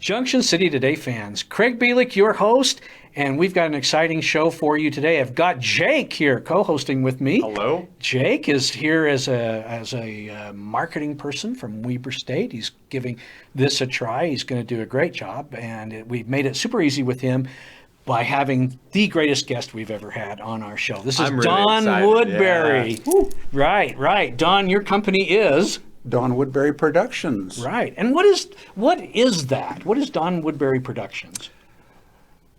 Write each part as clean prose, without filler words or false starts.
Junction City Today fans, Craig Bielik, your host, and we've got an exciting show for you today. I've got Jake here co-hosting with me. Hello. Jake is here as a marketing person from Weber State. He's giving this a try. He's going to do a great job, and we've made it super easy with him by having the greatest guest we've ever had on our show. This is really Don excited, Woodbury. yeah. Right. Don, your company is... Don Woodbury Productions. Right. And what is that? What is Don Woodbury Productions?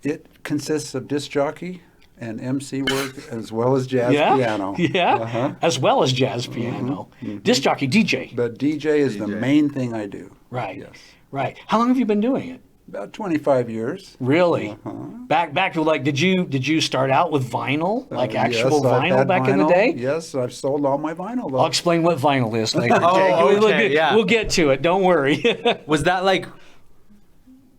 It consists of disc jockey and MC work as well as jazz piano. Yeah. Uh-huh. As well as jazz piano. Mm-hmm. Disc jockey, DJ. But DJ is the main thing I do. Right. Yes. Right. How long have you been doing it? About 25 years. Really? Uh-huh. Back to like, did you start out with vinyl, like actual Yes, I've vinyl had back in the vinyl. day? Yes, I've sold all my vinyl though. I'll explain what vinyl is later. Oh, Jake. okay, yeah. We'll get to it. Don't worry. Was that like,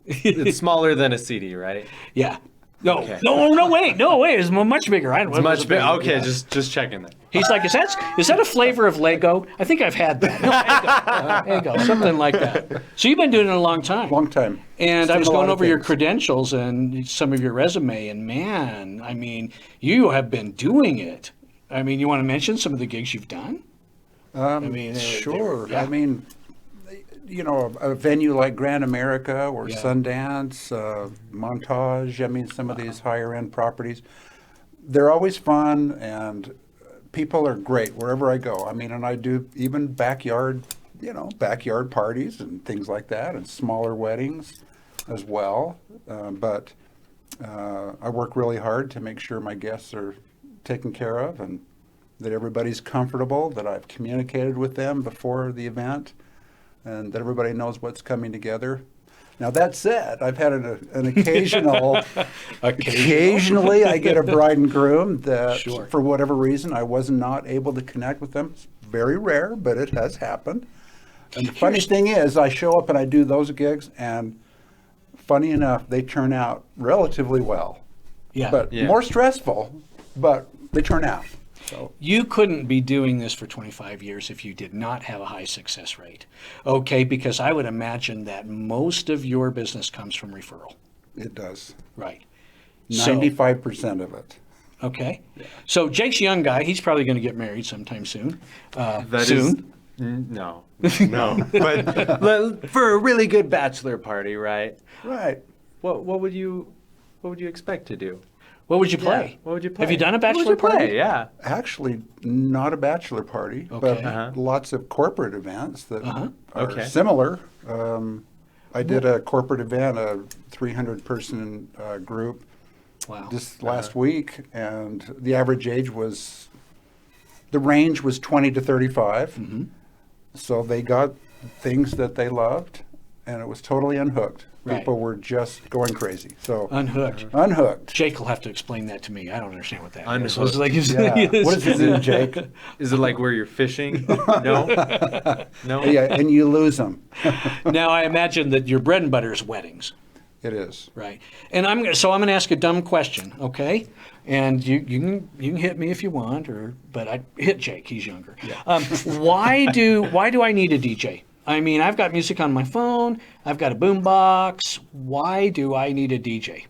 it's smaller than a CD, right? Yeah. No, Okay. no, wait. It's much bigger. It's much bigger. Okay, just checking that. He's like, is that a flavor of Lego? I think I've had that. Lego, something like that. So you've been doing it a long time. Long time. And I Seen was a lot going of over your things. credentials and some of your resume, and man, I mean, you have been doing it. I mean, you want to mention some of the gigs you've done? Sure. yeah. I mean, you know, a venue like Grand America or Yeah. Sundance, Montage, I mean, some of these higher end properties, they're always fun and people are great wherever I go. I mean, and I do even backyard parties and things like that and smaller weddings as well. But I work really hard to make sure my guests are taken care of and that everybody's comfortable, that I've communicated with them before the event, and that everybody knows what's coming together. Now that said, I've had an occasional, occasionally I get a bride and groom that Sure. for whatever reason I was not able to connect with them. It's very rare, but it has happened. And the funny thing is I show up and I do those gigs and funny enough, they turn out relatively well. Yeah. But Yeah. more stressful, but they turn out. So You couldn't be doing this for 25 years if you did not have a high success rate. Okay, because I would imagine that most of your business comes from referral. it does. Right. So- 95% of it. Okay. So Jake's a young guy. He's probably going to get married sometime soon. That soon? No. But for a really good bachelor party, right? Right. What would you expect to do? What would you play? Yeah, what would you play? Have you done a What would bachelor you play? party? Yeah. Actually, not a bachelor party, Okay. but Uh-huh. lots of corporate events that are Okay. similar. I did a corporate event, a 300-person group Wow. this last week, and the average age the range was 20 to 35. Mm-hmm. So they got things that they loved, and it was totally unhooked. Right. People were just going crazy. So Unhooked. unhooked. Jake will have to explain that to me. I don't understand what that is. Unhooked. So it's like, Yeah. What does it mean, Jake? Is it like where you're fishing? No. No. Yeah, and you lose them. Now I imagine that your bread and butter is weddings, It is. right? And I'm going to ask a dumb question, okay? And you can hit me if you want, but I hit Jake. He's younger. Why do I need a DJ? I mean, I've got music on my phone. I've got a boom box. Why do I need a DJ?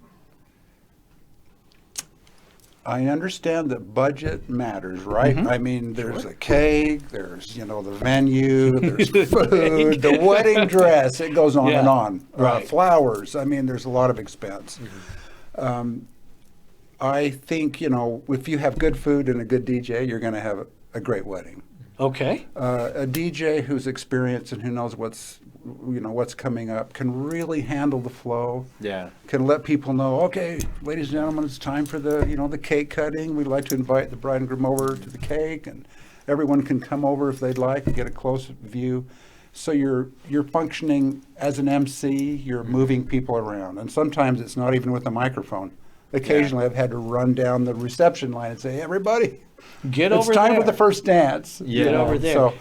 I understand that budget matters, right? I mean, there's a cake, there's, the venue, there's food, the wedding dress, it goes on Yeah. and on. Right. Flowers, I mean, there's a lot of expense. I think, if you have good food and a good DJ, you're going to have a great wedding. Okay. A DJ who's experienced and who knows what's coming up can really handle the flow. Yeah. Can let people know, okay, ladies and gentlemen, it's time for the cake cutting. We'd like to invite the bride and groom over to the cake, and everyone can come over if they'd like and get a close view. So you're functioning as an MC. You're moving people around, and sometimes it's not even with a microphone. Occasionally, I've had to run down the reception line and say, hey, everybody, Get it's over time there. for the first dance. Yeah. Get over there. So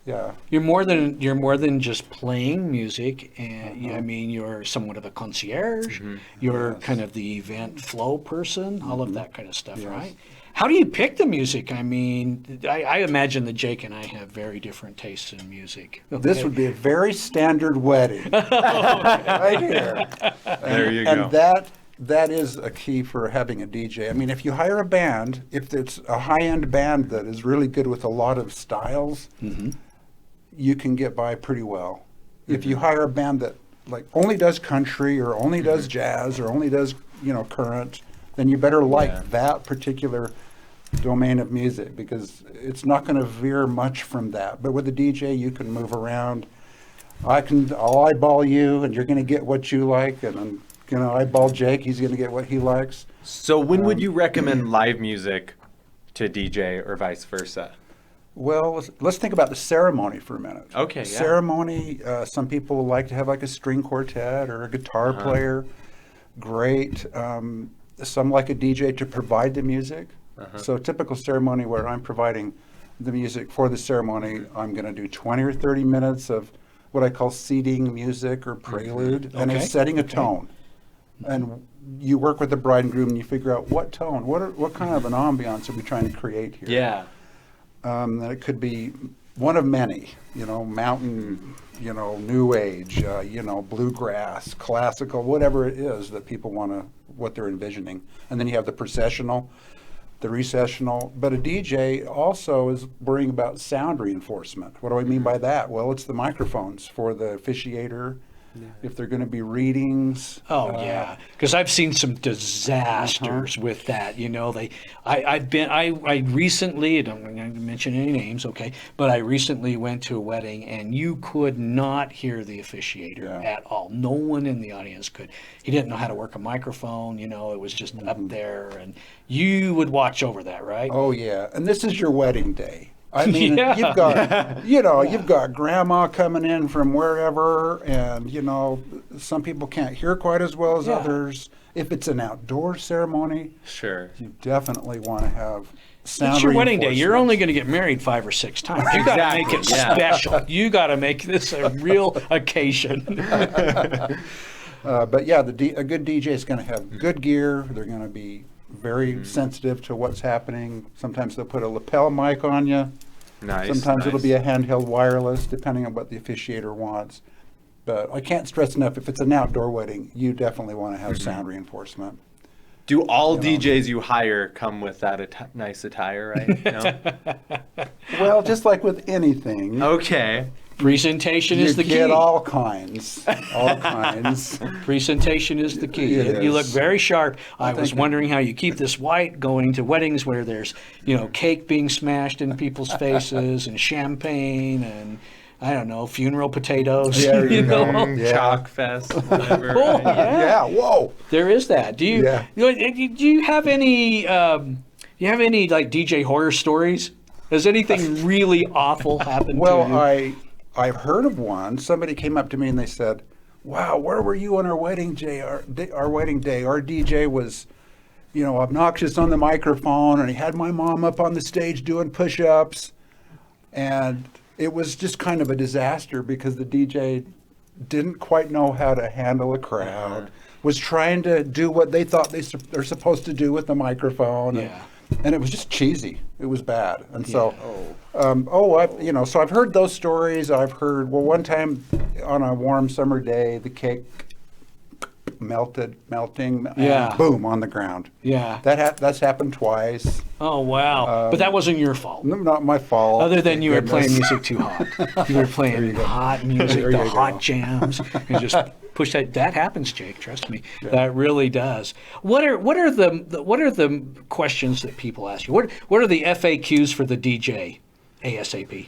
Yeah. You're more than just playing music, and I mean, you're somewhat of a concierge. You're Yes. kind of the event flow person, all of that kind of stuff, Yes. right? How do you pick the music? I mean, I imagine that Jake and I have very different tastes in music. This would be a very standard wedding, right here. There you And go. that is a key for having a DJ. I mean, if you hire a band, if it's a high-end band that is really good with a lot of styles, you can get by pretty well. If you hire a band that like only does country or only does jazz or only does, current, then you better like that particular domain of music, because it's not going to veer much from that. But with a DJ, you can move around. I'll eyeball you, and you're going to get what you like, and I'm going to eyeball Jake. He's going to get what he likes. So when would you recommend live music to DJ or vice versa? Well, let's think about the ceremony for a minute. Okay, yeah. Ceremony, some people like to have like a string quartet or a guitar player. Great. Some like a DJ to provide the music. So typical ceremony where I'm providing the music for the ceremony, I'm going to do 20 or 30 minutes of what I call seeding music or prelude, and it's setting a tone. And you work with the bride and groom and you figure out what tone, what kind of an ambiance are we trying to create here. Yeah. And it could be one of many, mountain, new age, bluegrass, classical, whatever it is that people what they're envisioning. And then you have the processional, the recessional. But a DJ also is worrying about sound reinforcement. What do I mean by that? Well, it's the microphones for the officiator. If they're going to be readings. Oh yeah, because I've seen some disasters with that. I recently, I don't want to mention any names, okay, but I recently went to a wedding and you could not hear the officiator at all. No one in the audience could. He didn't know how to work a microphone. It was just up there, and you would watch over that, right? Oh yeah, and this is your wedding day. I mean, Yeah. you've got, you've got grandma coming in from wherever, and, some people can't hear quite as well as others. If it's an outdoor ceremony, Sure. you definitely want to have sound It's your wedding day. You're reinforcement. only going to get married 5 or 6 times. You got to make it special. You got to make this a real occasion. But yeah, a good DJ is going to have good gear. They're going to be very sensitive to what's happening. Sometimes they'll put a lapel mic on you. Nice. Sometimes it'll be a handheld wireless, depending on what the officiator wants. But I can't stress enough, if it's an outdoor wedding, you definitely want to have sound reinforcement. Do all DJs you hire come with that nice attire, right? No? Well, just like with anything, Okay. Presentation you is the key. get all kinds. All kinds. Presentation is the key. It You look is. very sharp. I was thank you. wondering how you keep this white going to weddings where there's, cake being smashed in people's faces and champagne and, I don't know, funeral potatoes. There you go. Yeah. Chalk fest, whatever. Oh, right? yeah. Yeah, whoa. There is that. Do you? Yeah. Do you have any? Like DJ horror stories? Has anything really awful happened Well, to you? I've heard of one. Somebody came up to me and they said, "Wow, where were you on our wedding day? Our wedding day. Our DJ was, obnoxious on the microphone, and he had my mom up on the stage doing push-ups, and it was just kind of a disaster because the DJ didn't quite know how to handle a crowd. Was trying to do what they thought they're supposed to do with the microphone." Yeah. And it was just cheesy. It was bad. And so, so I've heard those stories. I've heard, one time on a warm summer day, the cake melting, Yeah. and boom, on the ground. Yeah. That's happened twice. Oh wow! But that wasn't your fault. Not my fault. Other than you were Goodness. playing music too hot. You were playing hot music, There the you hot go. jams, and just push that. That happens, Jake. Trust me, that really does. What are the questions that people ask you? What are the FAQs for the DJ ASAP?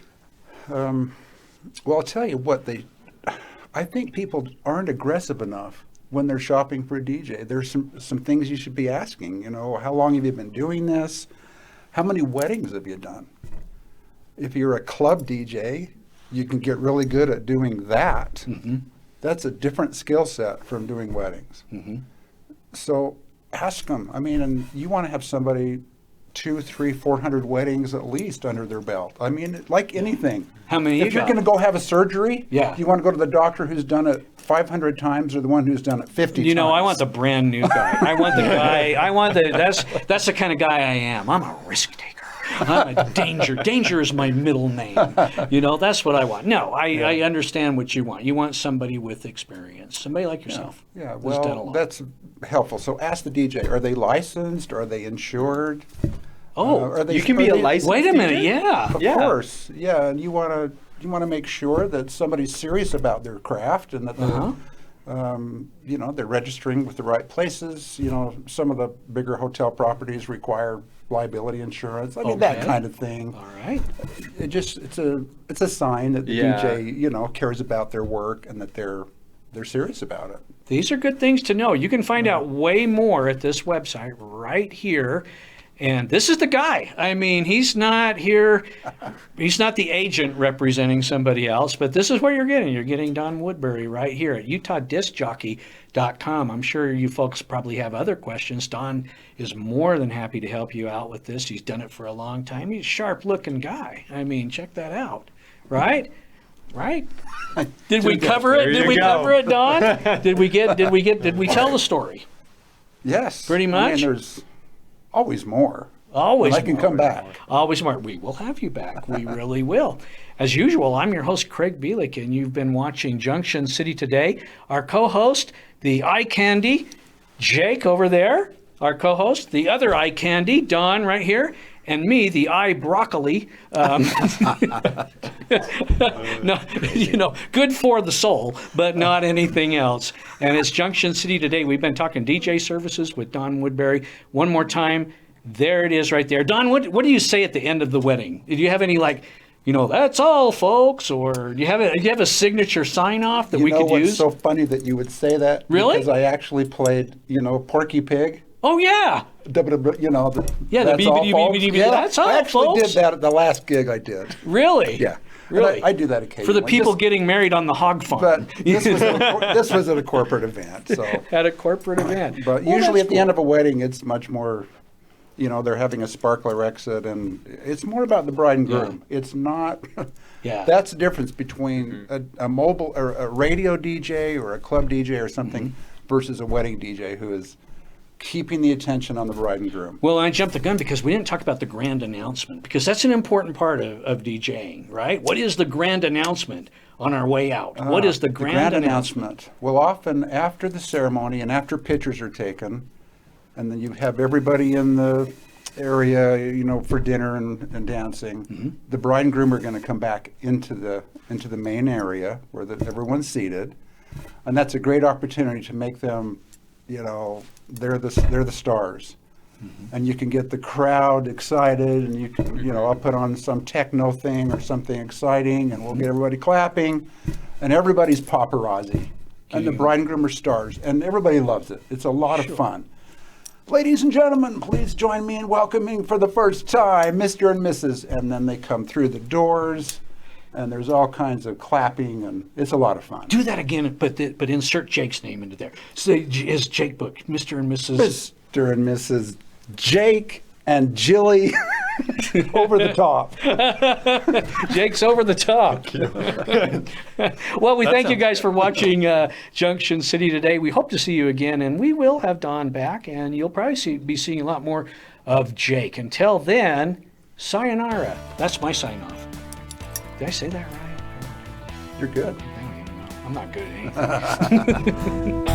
Well, I'll tell you what, I think people aren't aggressive enough when they're shopping for a DJ. There's some things you should be asking. How long have you been doing this? How many weddings have you done? If you're a club DJ, you can get really good at doing that. Mm-hmm. That's a different skill set from doing weddings. Mm-hmm. So ask them. I mean, and you want to have somebody 200, 300, 400 weddings at least under their belt. I mean, like anything. How many If you you're got? going to go have a surgery, Yeah. do you want to go to the doctor who's done it 500 times or the one who's done it 50 times? You know, I want the brand new guy. I want the guy. That's the kind of guy I am. I'm a risk taker. I'm a danger. Danger is my middle name. You know, that's what I want. No, I understand what you want. You want somebody with experience, somebody like yourself. Yeah, who's done a well, lot. that's helpful. So ask the DJ, are they licensed? Are they insured? Oh, Are they, You can be are a they- licensed wait a minute. DJ? Yeah. Of course, yeah, and you want to make sure that somebody's serious about their craft and that they're, you know, they're registering with the right places. You know, some of the bigger hotel properties require liability insurance. I mean, that Okay. kind of thing. All right. It's a sign that the Yeah. DJ, you know, cares about their work and that they're serious about it. These are good things to know. You can find out way more at this website right here. And this is the guy. I mean, he's not here. He's not the agent representing somebody else, but this is what you're getting. You're getting Don Woodbury right here at UtahDiscJockey.com. I'm sure you folks probably have other questions. Don is more than happy to help you out with this. He's done it for a long time. He's a sharp-looking guy. I mean, check that out, right? Right? Did we cover it? There Did you we go. cover it, Don? Did we tell the story? Yes. Pretty I much? mean, there's always more. Always And I can more. come back. Always more. We will have you back. We really will. As usual, I'm your host, Craig Bielik, and you've been watching Junction City Today. Our co-host, the eye candy, Jake over there. Our co-host, the other eye candy, Don right here. And me, the eye broccoli. No, you know, good for the soul, but not anything else. And it's Junction City Today. We've been talking DJ services with Don Woodbury. One more time, there it is right there. Don, what do you say at the end of the wedding? Do you have any that's all, folks? Or do you have a signature sign off that we could what's use? so funny that you would say that? Really? Because I actually played, Porky Pig. Oh yeah. Yeah, the that's all, folks. BBB, Yeah, that's all, I actually folks. did that at the last gig I did. Really? Yeah. Really? And I do that occasionally. For the people Just- getting married on the hog farm. But this was at a corporate event, so. At a corporate event. But Well, usually that's at the end of a wedding, it's much more, they're having a sparkler exit, and it's more about the bride and groom. It's not. Yeah. That's the difference between a mobile or a radio DJ or a club DJ or something versus a wedding DJ who is keeping the attention on the bride and groom. Well, I jumped the gun because we didn't talk about the grand announcement, because that's an important part of DJing, right? What is the grand announcement on our way out? What is the grand announcement? Well, often after the ceremony and after pictures are taken, and then you have everybody in the area, for dinner and dancing. The bride and groom are going to come back into the main area where everyone's seated, and that's a great opportunity to make them, they're the stars. And you can get the crowd excited, and you can, I'll put on some techno thing or something exciting, and we'll get everybody clapping, and everybody's paparazzi, and the bride and groom are stars, and everybody loves it. It's a lot of fun. Ladies and gentlemen, please join me in welcoming for the first time Mr. and Mrs. And then they come through the doors, and there's all kinds of clapping, and it's a lot of fun. Do that again, but insert Jake's name into there. Say his Jake book, Mr. and Mrs. Mr. and Mrs. Jake and Jilly over the top. Jake's over the top. Well, we thank you guys for watching Junction City Today. We hope to see you again, and we will have Don back, and you'll probably be seeing a lot more of Jake. Until then, sayonara. That's my sign off. Did I say that right? You're good. I don't even know. I'm not good at anything.